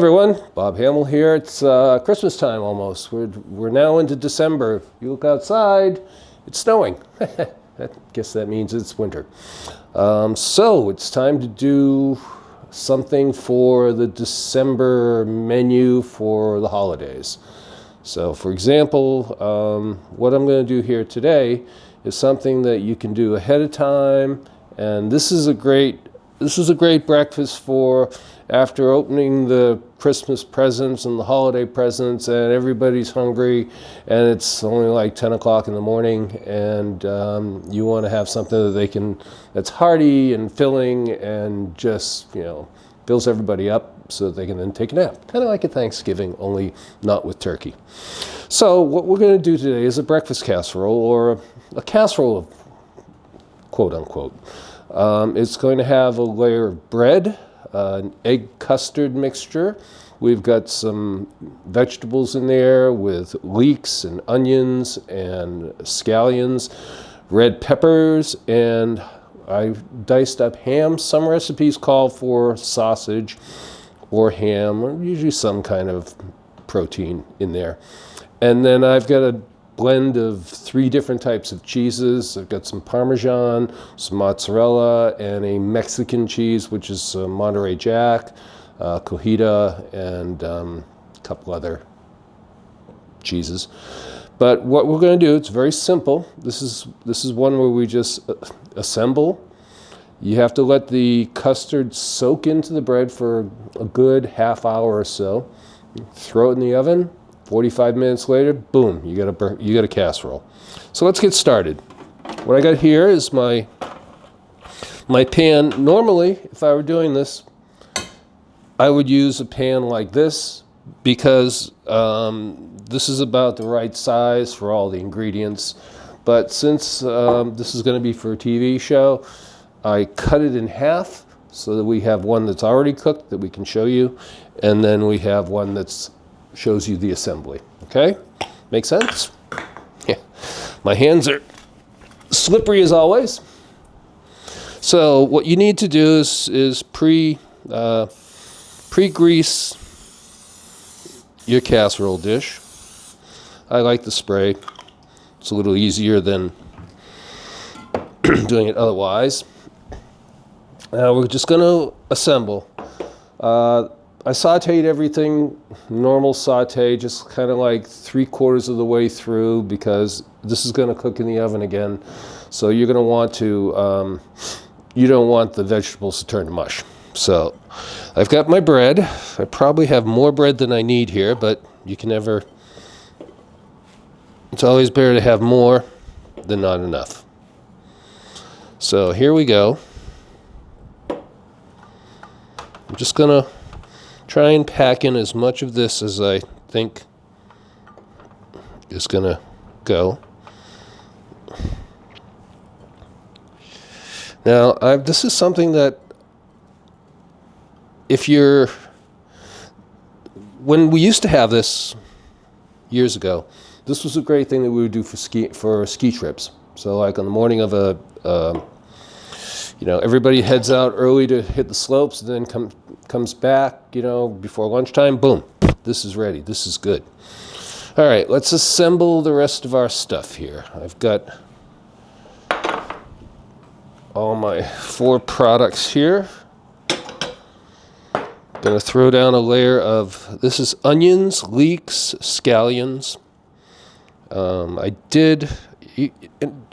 Everyone, Bob Hamill here. It's Christmas time almost. We're now into December. If you look outside, it's snowing. I guess that means it's winter. So it's time to do something for the December menu for the holidays. So for example, what I'm going to do here today is something that you can do ahead of time, and this is a great breakfast for after opening the Christmas presents and the holiday presents, and everybody's hungry, and it's only like 10 o'clock in the morning, and you want to have something that's hearty and filling and just, fills everybody up so that they can then take a nap. Kind of like a Thanksgiving, only not with turkey. So what we're going to do today is a breakfast casserole, or a casserole of quote unquote. It's going to have a layer of bread, an egg custard mixture. We've got some vegetables in there with leeks and onions and scallions, red peppers, and I diced up ham. Some recipes call for sausage or ham, or usually some kind of protein in there. And then I've got a blend of 3 different types of cheeses. I've got some Parmesan, some mozzarella, and a Mexican cheese, which is Monterey Jack, cojita, and a couple other cheeses. But what we're going to do, it's very simple. This is one where we just assemble. You have to let the custard soak into the bread for a good half hour or so. Throw it in the oven. 45 minutes later, boom, you got a casserole. So let's get started. What I got here is my pan. Normally, if I were doing this, I would use a pan like this because this is about the right size for all the ingredients. But since this is going to be for a TV show, I cut it in half so that we have one that's already cooked that we can show you, and then we have one that's shows you the assembly. Okay? Make sense? Yeah. My hands are slippery as always. So what you need to do is pre-grease your casserole dish. I like the spray. It's a little easier than doing it otherwise. Now we're just going to assemble. I sauteed everything, normal saute, just kind of like 3/4 of the way through, because this is going to cook in the oven again. So you're going to want to, you don't want the vegetables to turn to mush. So I've got my bread. I probably have more bread than I need here, but you can never, it's always better to have more than not enough. So here we go. I'm just going to try and pack in as much of this as I think is going to go. Now, this is something that when we used to have this years ago, this was a great thing that we would do for ski trips. So like on the morning of everybody heads out early to hit the slopes, and then comes back, before lunchtime, boom, this is ready. This is good. All right, let's assemble the rest of our stuff here. I've got all my 4 products here. Gonna throw down a layer of, this is onions, leeks, scallions.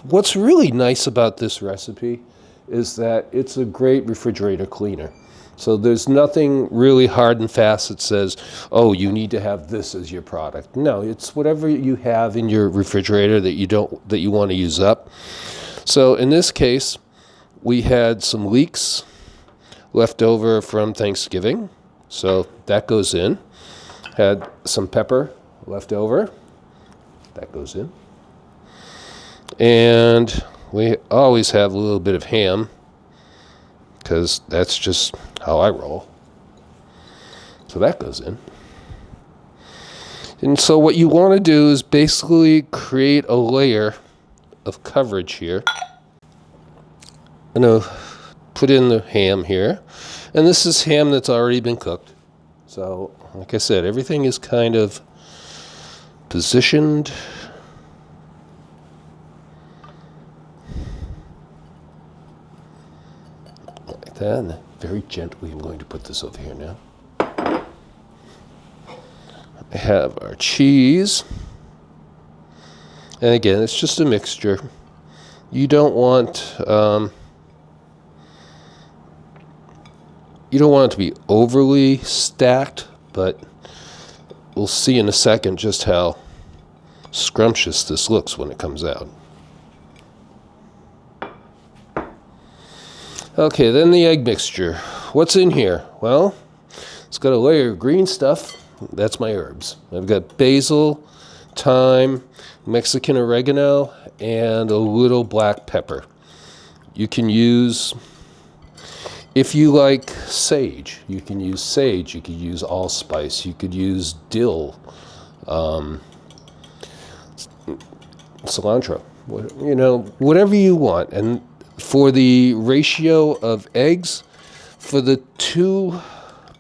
What's really nice about this recipe is that it's a great refrigerator cleaner. So there's nothing really hard and fast that says, oh, you need to have this as your product. No, it's whatever you have in your refrigerator that you want to use up. So in this case, we had some leeks left over from Thanksgiving. So that goes in. Had some pepper left over. That goes in. And we always have a little bit of ham, because that's just how I roll. So that goes in. And so what you want to do is basically create a layer of coverage here. I'm going to put in the ham here. And this is ham that's already been cooked. So, like I said, everything is kind of positioned. Like that. And very gently, I'm going to put this over here now. I have our cheese. And again, it's just a mixture. You don't want it to be overly stacked, but we'll see in a second just how scrumptious this looks when it comes out. Okay, then the egg mixture. What's in here? Well, it's got a layer of green stuff. That's my herbs. I've got basil, thyme, Mexican oregano, and a little black pepper. You can use, if you like sage, you can use sage. You could use allspice. You could use dill, cilantro. You know, whatever you want. And for the ratio of eggs, for the two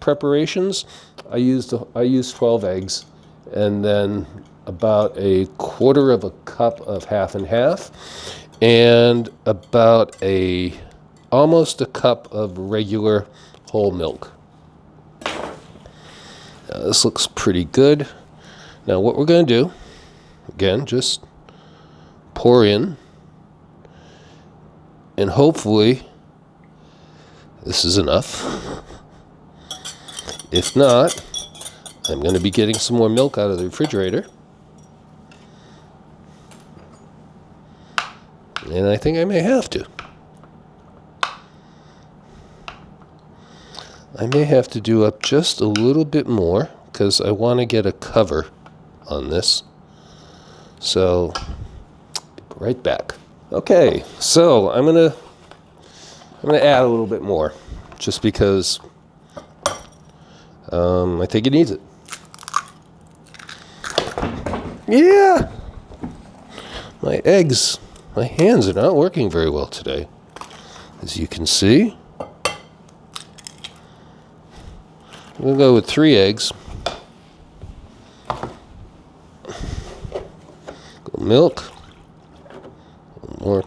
preparations, I used 12 eggs, and then about a quarter of a cup of half and half, and about almost a cup of regular whole milk. Now, this looks pretty good. Now what we're going to do, again, just pour in, and hopefully this is enough. If not, I'm going to be getting some more milk out of the refrigerator. And I think I may have to. I may have to do up just a little bit more because I want to get a cover on this. So, right back. Okay, so I'm gonna add a little bit more just because I think it needs it. Yeah! My hands are not working very well today, as you can see. I'm going to go with 3 eggs. Go milk. More.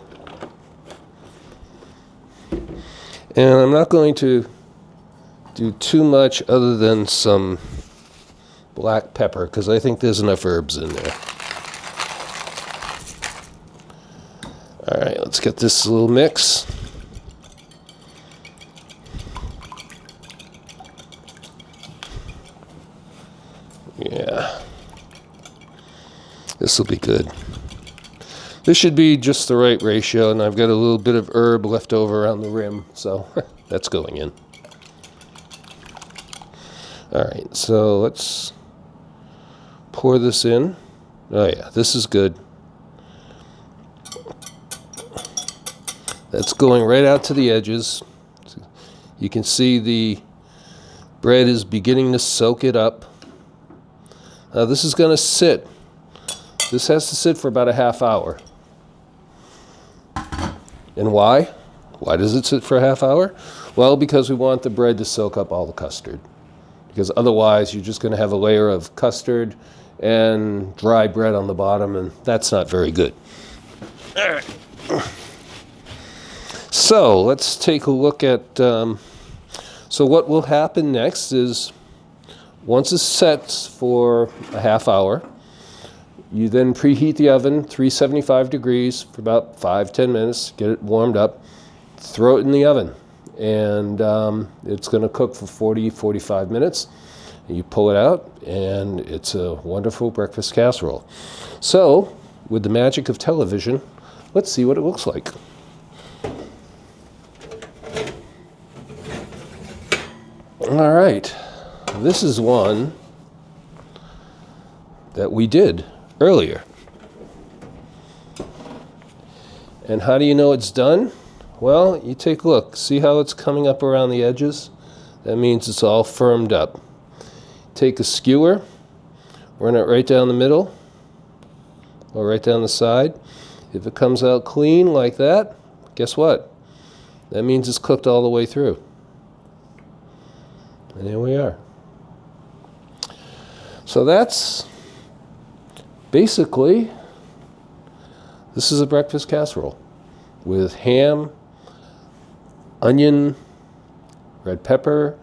And I'm not going to do too much other than some black pepper, because I think there's enough herbs in there. All right, let's get this little mix. Yeah, this will be good. This should be just the right ratio, and I've got a little bit of herb left over around the rim, so that's going in. All right, so let's pour this in. Oh yeah, this is good. That's going right out to the edges. You can see the bread is beginning to soak it up. Now this is going to sit. This has to sit for about a half hour. And why? Why does it sit for a half hour? Well, because we want the bread to soak up all the custard. Because otherwise you're just going to have a layer of custard and dry bread on the bottom, and that's not very good. All right. So let's take a look at, so what will happen next is once it's set for a half hour, you then preheat the oven 375 degrees for about 5-10 minutes, get it warmed up, throw it in the oven, and it's going to cook for 40-45 minutes. You pull it out, and it's a wonderful breakfast casserole. So, with the magic of television, let's see what it looks like. All right, this is one that we did earlier. And how do you know it's done? Well, you take a look. See how it's coming up around the edges? That means it's all firmed up. Take a skewer, run it right down the middle, or right down the side. If it comes out clean like that, guess what? That means it's cooked all the way through. And there we are. So that's basically, this is a breakfast casserole with ham, onion, red pepper,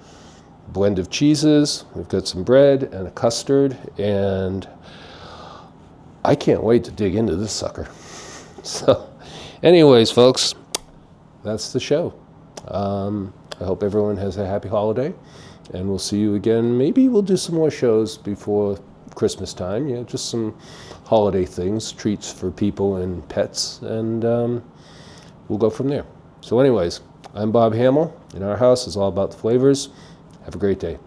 blend of cheeses. We've got some bread and a custard, and I can't wait to dig into this sucker. So anyways, folks, that's the show. I hope everyone has a happy holiday, and we'll see you again. Maybe we'll do some more shows before Christmas time, just some holiday things, treats for people and pets, and we'll go from there. So anyways, I'm Bob Hamill. In our house is all about the flavors. Have a great day.